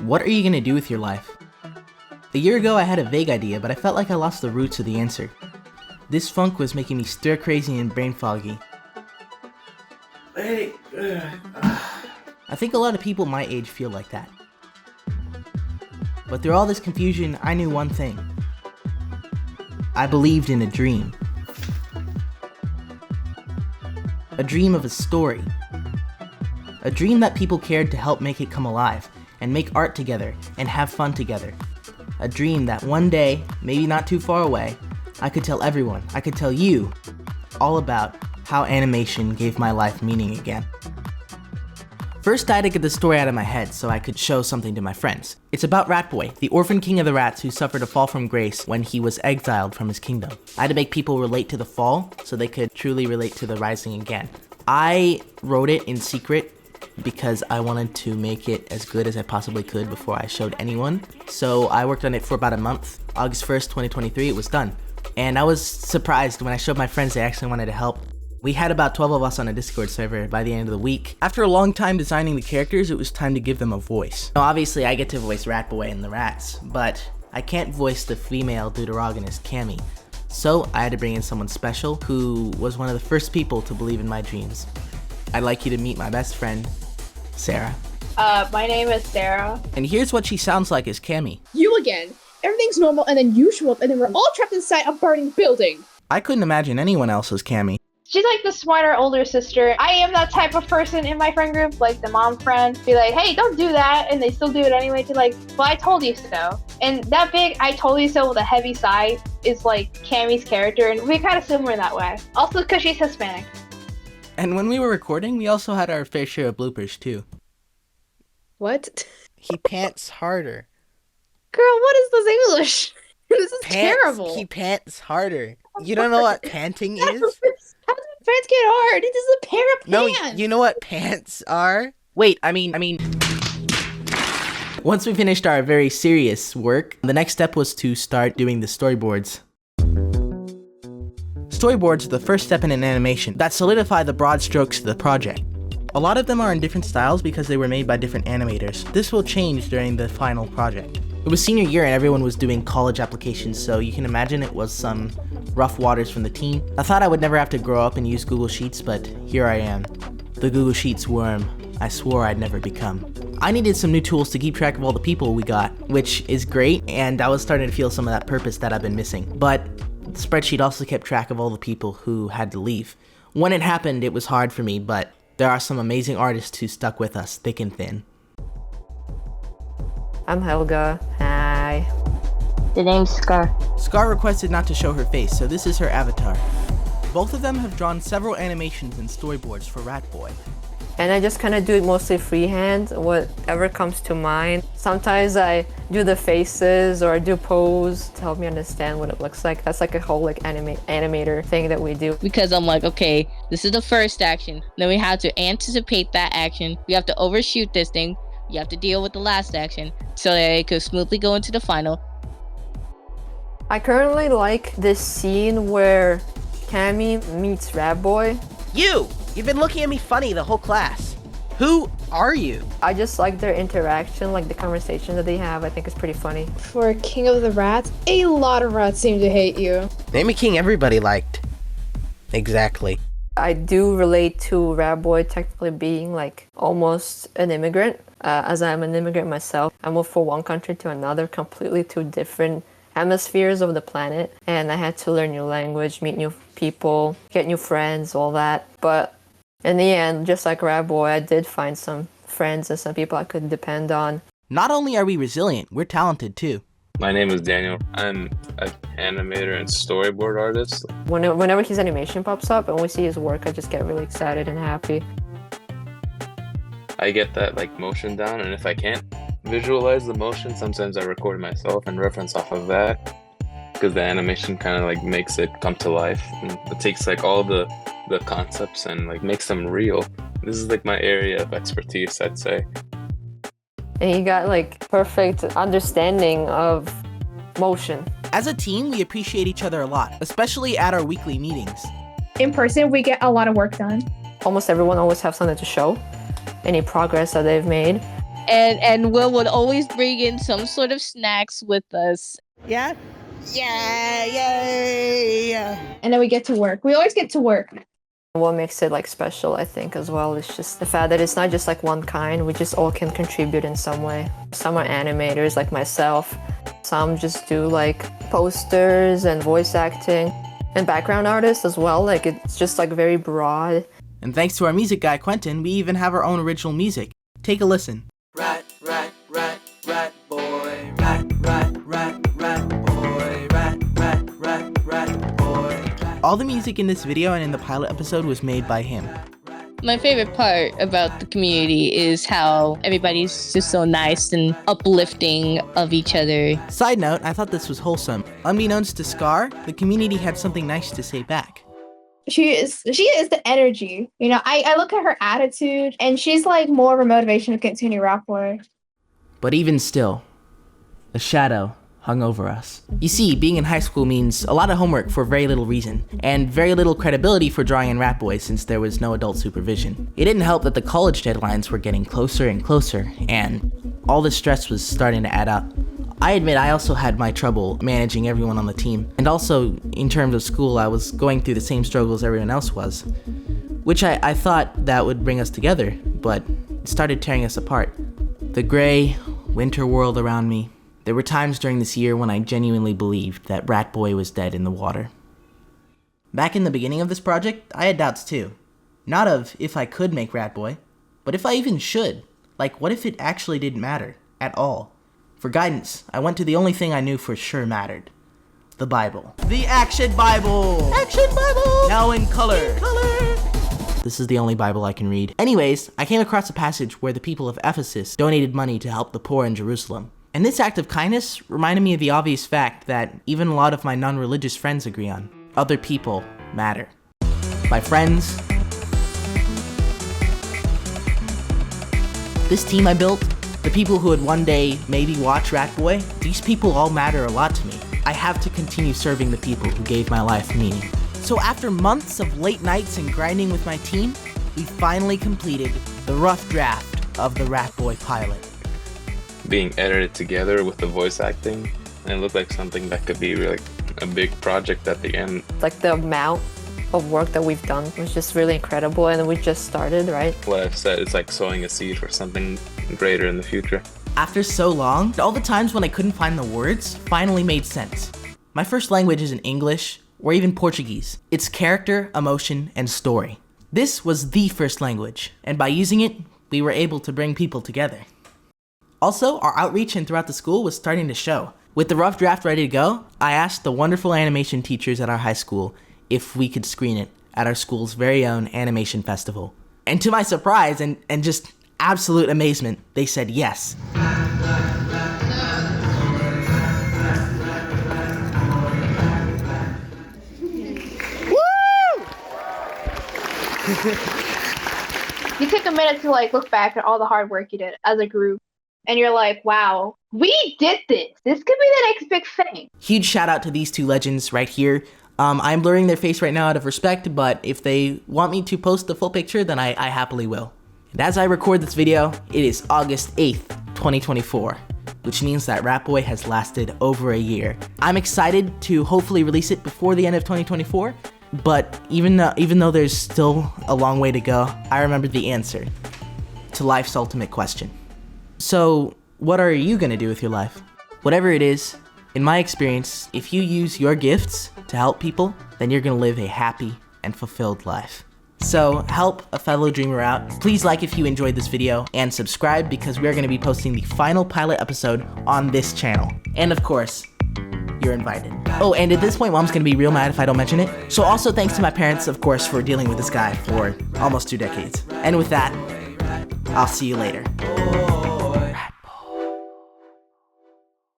What are you gonna do with your life? A year ago I had a vague idea, but I felt like I lost the roots of the answer. This funk was making me stir crazy and brain foggy. I think a lot of people my age feel like that. But through all this confusion, I knew one thing. I believed in a dream. A dream of a story. A dream that people cared to help make it come alive, and make art together, and have fun together. A dream that one day, maybe not too far away, I could tell everyone, I could tell you, all about how animation gave my life meaning again. First, I had to get the story out of my head so I could show something to my friends. It's about Ratboy, the orphan king of the rats who suffered a fall from grace when he was exiled from his kingdom. I had to make people relate to the fall so they could truly relate to the rising again. I wrote it in secret because I wanted to make it as good as I possibly could before I showed anyone. So I worked on it for about a month. August 1st, 2023, it was done. And I was surprised when I showed my friends they actually wanted to help. We had about 12 of us on a Discord server by the end of the week. After a long time designing the characters, it was time to give them a voice. Now obviously I get to voice Ratboy and the rats, but I can't voice the female deuteragonist Cammy. So I had to bring in someone special who was one of the first people to believe in my dreams. I'd like you to meet my best friend, Sarah. My name is Sarah. And here's what she sounds like as Cammy. You again. Everything's normal and then you show up and then we're all trapped inside a burning building. I couldn't imagine anyone else as Cammy. She's like the smarter older sister. I am that type of person in my friend group, like the mom friend, be like, hey, don't do that, and they still do it anyway, to like, well, I told you so. And that big I told you so with a heavy sigh is like Cammy's character, and we're kind of similar in that way. Also because she's Hispanic. And when we were recording, we also had our fair share of bloopers too. What? He pants harder. Girl, what is this English? This is terrible. He pants harder. You don't know what panting is? How do pants get hard? It is a pair of pants. No, you know what pants are? Wait, I mean... Once we finished our very serious work, the next step was to start doing the storyboards. Storyboards are the first step in an animation that solidify the broad strokes of the project. A lot of them are in different styles because they were made by different animators. This will change during the final project. It was senior year and everyone was doing college applications, so you can imagine it was some rough waters from the team. I thought I would never have to grow up and use Google Sheets, but here I am. The Google Sheets worm I swore I'd never become. I needed some new tools to keep track of all the people we got, which is great, and I was starting to feel some of that purpose that I've been missing. But the spreadsheet also kept track of all the people who had to leave. When it happened, it was hard for me, but there are some amazing artists who stuck with us thick and thin. I'm Helga. Hi. The name's Scar. Scar requested not to show her face, so this is her avatar. Both of them have drawn several animations and storyboards for Ratboy. And I just kind of do it mostly freehand, whatever comes to mind. Sometimes I do the faces or I do pose to help me understand what it looks like. That's like a whole like animator thing that we do. Because I'm like, okay, this is the first action. Then we have to anticipate that action. We have to overshoot this thing. You have to deal with the last action so that it could smoothly go into the final. I currently like this scene where Cammy meets Ratboy. You've been looking at me funny the whole class. Who are you? I just like their interaction, like the conversation that they have. I think it's pretty funny. For King of the Rats, a lot of rats seem to hate you. Name a king everybody liked. Exactly. I do relate to Ratboy technically being like almost an immigrant, as I'm an immigrant myself. I moved from one country to another, completely two different hemispheres of the planet, and I had to learn new language, meet new people, get new friends, all that. But in the end, just like Ratboy, I did find some friends and some people I could depend on. Not only are we resilient, we're talented too. My name is Daniel. I'm an animator and storyboard artist. Whenever his animation pops up and we see his work, I just get really excited and happy. I get that like motion down, and if I can't visualize the motion, sometimes I record it myself and reference off of that, because the animation kind of like makes it come to life, and it takes like all the concepts and like makes them real. This is like my area of expertise, I'd say. And he got like perfect understanding of motion. As a team, we appreciate each other a lot, especially at our weekly meetings. In person, we get a lot of work done. Almost everyone always have something to show, any progress that they've made. And Will would always bring in some sort of snacks with us. Yeah? Yeah, yay! And then we get to work. We always get to work. What makes it like special, I think, as well, is just the fact that it's not just like one kind. We just all can contribute in some way. Some are animators like myself. Some just do like posters and voice acting and background artists as well. Like it's just like very broad. And thanks to our music guy, Quentin, we even have our own original music. Take a listen. Rat, rat, rat, rat boy. Rat, rat, rat, rat boy. Rat, rat, rat, rat boy. All the music in this video and in the pilot episode was made by him. My favorite part about the community is how everybody's just so nice and uplifting of each other. Side note, I thought this was wholesome. Unbeknownst to Scar, the community had something nice to say back. She is the energy. You know, I look at her attitude and she's like more of a motivation to continue Rap Boy. But even still, a shadow hung over us. You see, being in high school means a lot of homework for very little reason, and very little credibility for drawing in Rat Boy since there was no adult supervision. It didn't help that the college deadlines were getting closer and closer, and all this stress was starting to add up. I admit I also had my trouble managing everyone on the team, and also in terms of school I was going through the same struggles everyone else was, which I thought that would bring us together, but it started tearing us apart. The gray, winter world around me. There were times during this year when I genuinely believed that Rat Boy was dead in the water. Back in the beginning of this project, I had doubts too. Not of if I could make Rat Boy, but if I even should. Like, what if it actually didn't matter at all? For guidance, I went to the only thing I knew for sure mattered. The Bible. The Action Bible! Action Bible! Now in color. In color! This is the only Bible I can read. Anyways, I came across a passage where the people of Ephesus donated money to help the poor in Jerusalem. And this act of kindness reminded me of the obvious fact that even a lot of my non-religious friends agree on. Other people matter. My friends. This team I built, the people who would one day maybe watch Rat Boy, these people all matter a lot to me. I have to continue serving the people who gave my life meaning. So after months of late nights and grinding with my team, we finally completed the rough draft of the Rat Boy pilot. Being edited together with the voice acting, and it looked like something that could be like a big project at the end. Like the amount of work that we've done was just really incredible, and we just started, right? What I've said, it's like sowing a seed for something greater in the future. After so long, all the times when I couldn't find the words finally made sense. My first language isn't English or even Portuguese. It's character, emotion, and story. This was the first language, and by using it, we were able to bring people together. Also, our outreach and throughout the school was starting to show. With the rough draft ready to go, I asked the wonderful animation teachers at our high school if we could screen it at our school's very own animation festival. And to my surprise and just absolute amazement, they said yes. You take a minute to like look back at all the hard work you did as a group. And you're like, wow, we did this. This could be the next big thing. Huge shout out to these two legends right here. I'm blurring their face right now out of respect, but if they want me to post the full picture, then I happily will. And as I record this video, it is August 8th, 2024, which means that Rat Boy has lasted over a year. I'm excited to hopefully release it before the end of 2024, but even though there's still a long way to go, I remembered the answer to life's ultimate question. So, what are you gonna do with your life? Whatever it is, in my experience, if you use your gifts to help people, then you're gonna live a happy and fulfilled life. So, help a fellow dreamer out. Please like if you enjoyed this video, and subscribe because we are gonna be posting the final pilot episode on this channel. And of course, you're invited. Oh, and at this point, Mom's gonna be real mad if I don't mention it. So also thanks to my parents, of course, for dealing with this guy for almost 2 decades. And with that, I'll see you later.